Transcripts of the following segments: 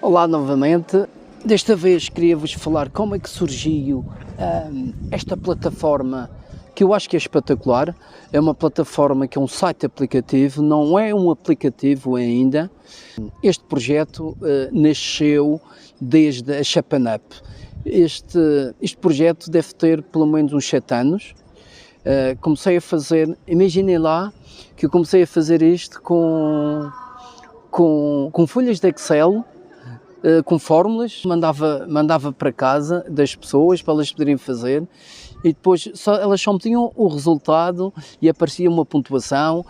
Olá novamente, desta vez queria-vos falar como é que surgiu esta plataforma que eu acho que é espetacular. É uma plataforma que é um site aplicativo, não é um aplicativo ainda. Este projeto nasceu desde a Chapanup. Este projeto deve ter pelo menos uns 7 anos. Comecei a fazer, imaginem lá que eu comecei a fazer isto com folhas de Excel, com fórmulas, mandava para casa das pessoas para elas poderem fazer e depois elas só metiam o resultado e aparecia uma pontuação.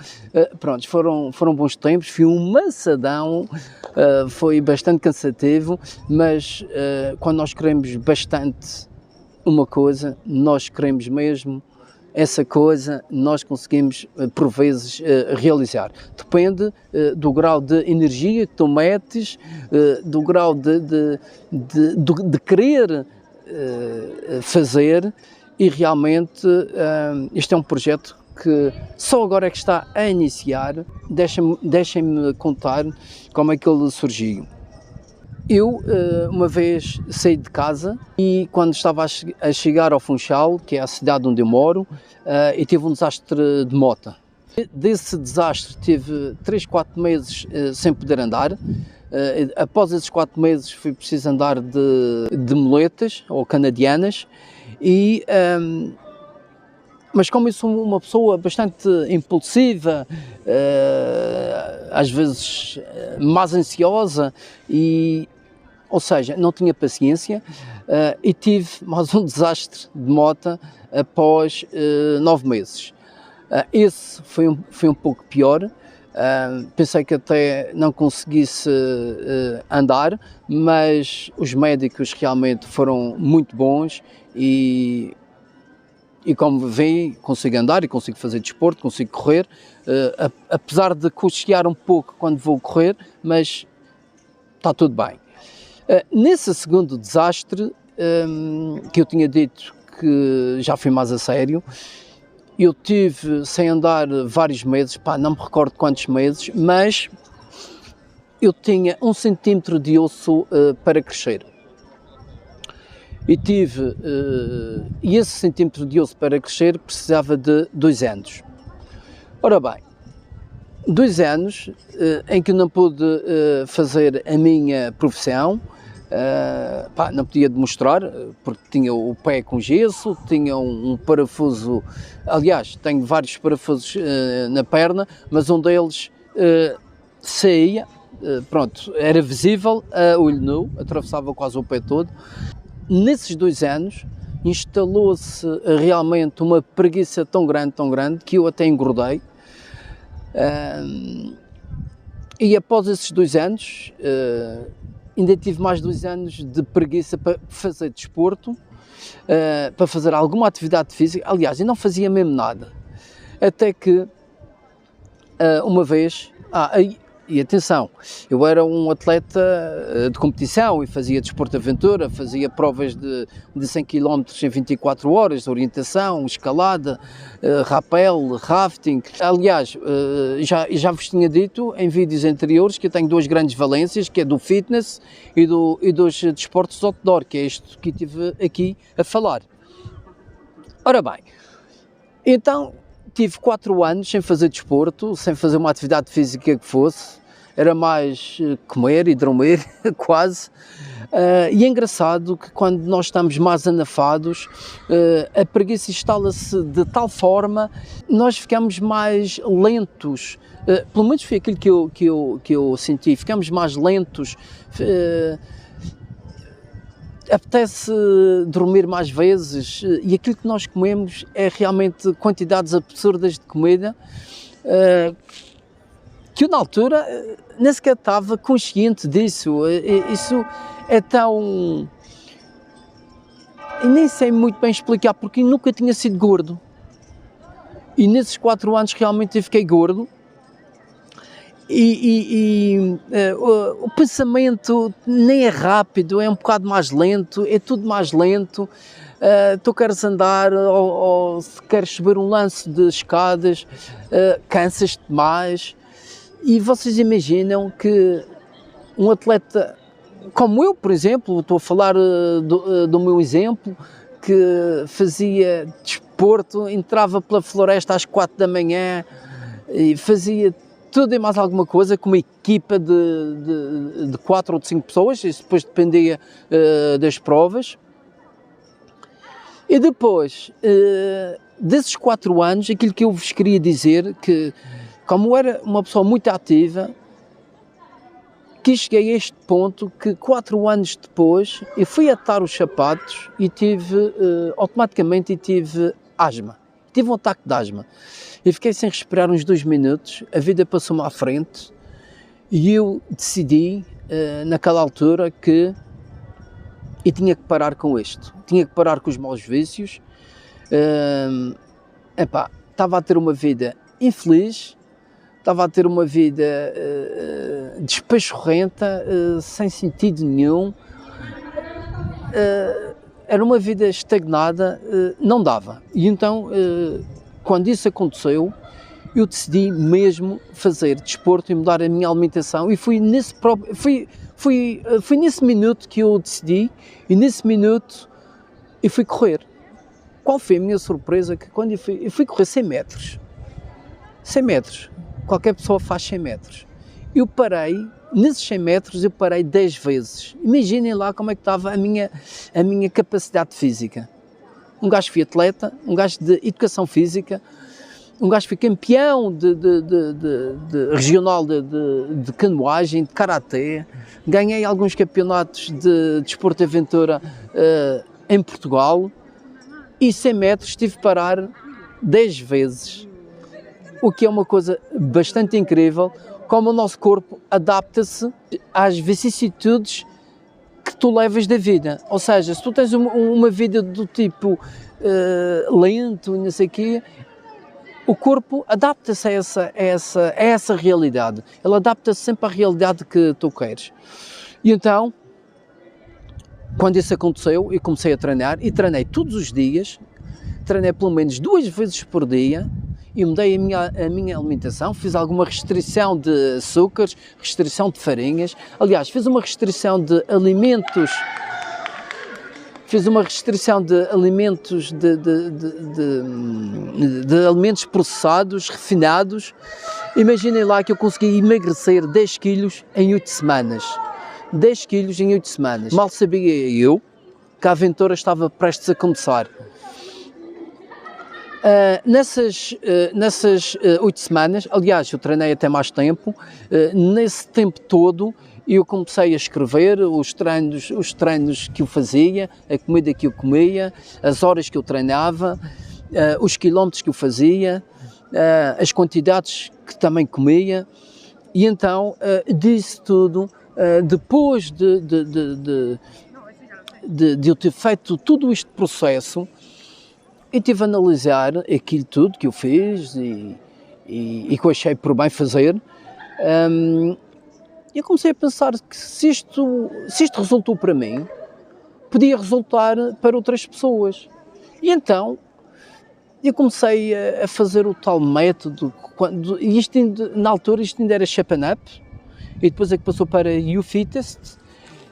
Pronto, foram bons tempos, fui um maçadão, foi bastante cansativo, mas quando nós queremos bastante uma coisa, nós queremos mesmo essa coisa, nós conseguimos por vezes realizar. Depende do grau de energia que tu metes, do grau de querer fazer, e realmente este é um projeto que só agora é que está a iniciar. Deixem-me contar como é que ele surgiu. Eu, uma vez, saí de casa e quando estava a chegar ao Funchal, que é a cidade onde eu moro, eu tive um desastre de moto. Desse desastre tive 3, 4 meses sem poder andar. Após esses 4 meses fui preciso andar de muletas ou canadianas, mas como eu sou uma pessoa bastante impulsiva, às vezes mais ansiosa, ou seja, não tinha paciência, e tive mais um desastre de moto após 9 meses. Esse foi um pouco pior. Pensei que até não conseguisse andar, mas os médicos realmente foram muito bons e como veem, consigo andar e consigo fazer desporto, consigo correr, apesar de custear um pouco quando vou correr, mas está tudo bem. Nesse segundo desastre, que eu tinha dito que já foi mais a sério, eu tive sem andar vários meses, não me recordo quantos meses, mas eu tinha 1 centímetro de osso para crescer. E esse centímetro de osso para crescer precisava de 2 anos. Ora bem, 2 anos em que não pude fazer a minha profissão, não podia demonstrar, porque tinha o pé com gesso, tinha um parafuso, aliás, tenho vários parafusos na perna, mas um deles saía, pronto, era visível a olho nu, atravessava quase o pé todo. Nesses 2 anos instalou-se realmente uma preguiça tão grande, que eu até engordei. E após esses 2 anos, ainda tive mais 2 anos de preguiça para fazer desporto, para fazer alguma atividade física. Aliás, eu não fazia mesmo nada. Até que, uma vez... E atenção, eu era um atleta de competição e fazia desporto de aventura, fazia provas de 100 km em 24 horas, orientação, escalada, rapel, rafting. Aliás, já vos tinha dito em vídeos anteriores que eu tenho 2 grandes valências, que é do fitness e dos desportos outdoor, que é isto que estive aqui a falar. Ora bem, então... tive 4 anos sem fazer desporto, sem fazer uma atividade física que fosse, era mais comer e dormir, quase. E é engraçado que quando nós estamos mais anafados, a preguiça instala-se de tal forma, nós ficamos mais lentos, pelo menos foi aquilo que eu senti, ficamos mais lentos, apetece dormir mais vezes, e aquilo que nós comemos é realmente quantidades absurdas de comida, que eu na altura nem sequer estava consciente disso. Isso é tão... e nem sei muito bem explicar, porque eu nunca tinha sido gordo, e nesses 4 anos realmente eu fiquei gordo. O pensamento nem é rápido, é um bocado mais lento, é tudo mais lento. Tu queres andar ou se queres subir um lance de escadas, cansas-te mais. E vocês imaginam que um atleta como eu, por exemplo, estou a falar do meu exemplo, que fazia desporto, entrava pela floresta às 4 da manhã e fazia tudo e mais alguma coisa com uma equipa de 4 ou de 5 pessoas, isso depois dependia das provas. E depois desses 4 anos, aquilo que eu vos queria dizer, que como eu era uma pessoa muito ativa, que cheguei a este ponto que 4 anos depois eu fui atar os sapatos e automaticamente tive asma, tive um ataque de asma. Eu fiquei sem respirar uns 2 minutos, a vida passou-me à frente e eu decidi naquela altura que eu tinha que parar com isto, tinha que parar com os maus vícios. Estava a ter uma vida infeliz, estava a ter uma vida despachorrenta, sem sentido nenhum, era uma vida estagnada, não dava. E então, quando isso aconteceu, eu decidi mesmo fazer desporto e mudar a minha alimentação, e foi nesse minuto que eu decidi, e nesse minuto eu fui correr. Qual foi a minha surpresa? Que quando eu fui correr 100 metros, 100 metros, qualquer pessoa faz 100 metros. Eu parei, nesses 100 metros eu parei 10 vezes. Imaginem lá como é que estava a minha capacidade física. Um gajo foi atleta, um gajo de educação física, um gajo foi campeão de regional de canoagem, de karaté, ganhei alguns campeonatos de desporto de aventura em Portugal, e 100 metros tive que parar 10 vezes. O que é uma coisa bastante incrível, como o nosso corpo adapta-se às vicissitudes que tu levas da vida. Ou seja, se tu tens uma vida do tipo lento, não sei o quê, o corpo adapta-se a essa realidade. Ele adapta-se sempre à realidade que tu queres. E então, quando isso aconteceu, eu comecei a treinar, e treinei todos os dias, treinei pelo menos 2 vezes por dia, e mudei a minha alimentação, fiz alguma restrição de açúcares, restrição de farinhas, aliás, fiz uma restrição de alimentos, de alimentos processados, refinados. Imaginem lá que eu consegui emagrecer 10 quilos em 8 semanas. 10 quilos em 8 semanas. Mal sabia eu que a aventura estava prestes a começar. Nessas 8 semanas, aliás, eu treinei até mais tempo, nesse tempo todo eu comecei a escrever os treinos que eu fazia, a comida que eu comia, as horas que eu treinava, os quilómetros que eu fazia, as quantidades que também comia. E então, disso tudo, depois de eu ter feito todo este processo, eu tive a analisar aquilo tudo que eu fiz e que eu achei por bem fazer. Eu comecei a pensar que se isto resultou para mim, podia resultar para outras pessoas. E então, eu comecei a fazer o tal método, e isto na altura isto ainda era Shape Up, e depois é que passou para YouFittest,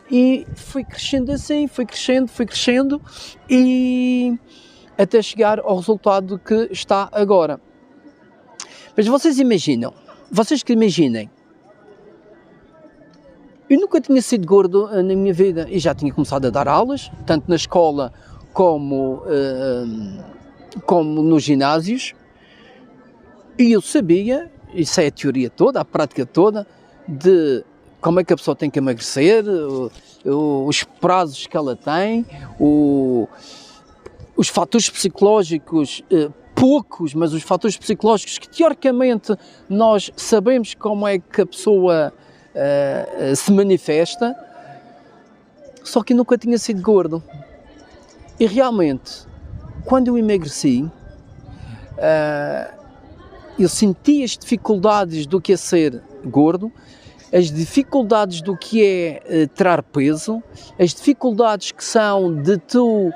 e foi crescendo assim, foi crescendo, e até chegar ao resultado que está agora. Mas vocês que imaginem, eu nunca tinha sido gordo na minha vida, e já tinha começado a dar aulas, tanto na escola como nos ginásios, e eu sabia, isso é a teoria toda, a prática toda, de como é que a pessoa tem que emagrecer, os prazos que ela tem, os fatores psicológicos, poucos, mas os fatores psicológicos que teoricamente nós sabemos como é que a pessoa se manifesta, só que nunca tinha sido gordo. E realmente, quando eu emagreci, eu senti as dificuldades do que é ser gordo, as dificuldades do que é tirar peso, as dificuldades que são de tu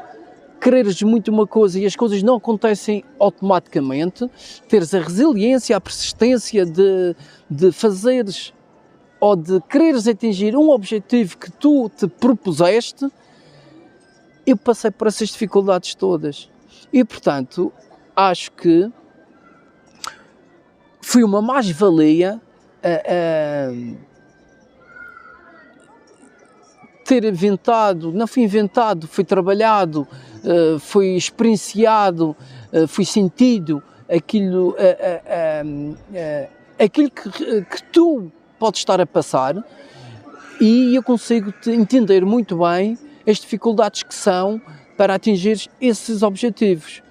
quereres muito uma coisa e as coisas não acontecem automaticamente, teres a resiliência, a persistência de fazeres ou de quereres atingir um objetivo que tu te propuseste, eu passei por essas dificuldades todas. E, portanto, acho que foi uma mais-valia ter inventado, não foi inventado, foi trabalhado, foi experienciado, foi sentido aquilo que tu podes estar a passar, e eu consigo te entender muito bem as dificuldades que são para atingir esses objetivos.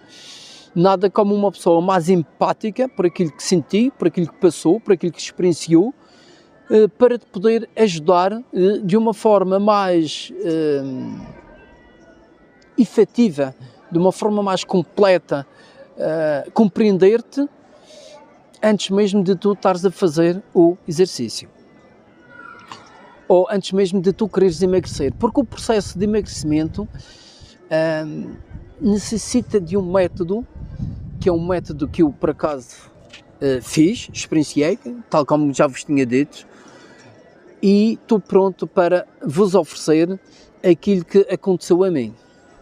Nada como uma pessoa mais empática por aquilo que senti, por aquilo que passou, por aquilo que experienciou, para te poder ajudar de uma forma mais efetiva, de uma forma mais completa, compreender-te antes mesmo de tu estares a fazer o exercício. Ou antes mesmo de tu quereres emagrecer. Porque o processo de emagrecimento necessita de um método, que é um método que eu, por acaso, fiz, experienciei, tal como já vos tinha dito, e estou pronto para vos oferecer aquilo que aconteceu a mim.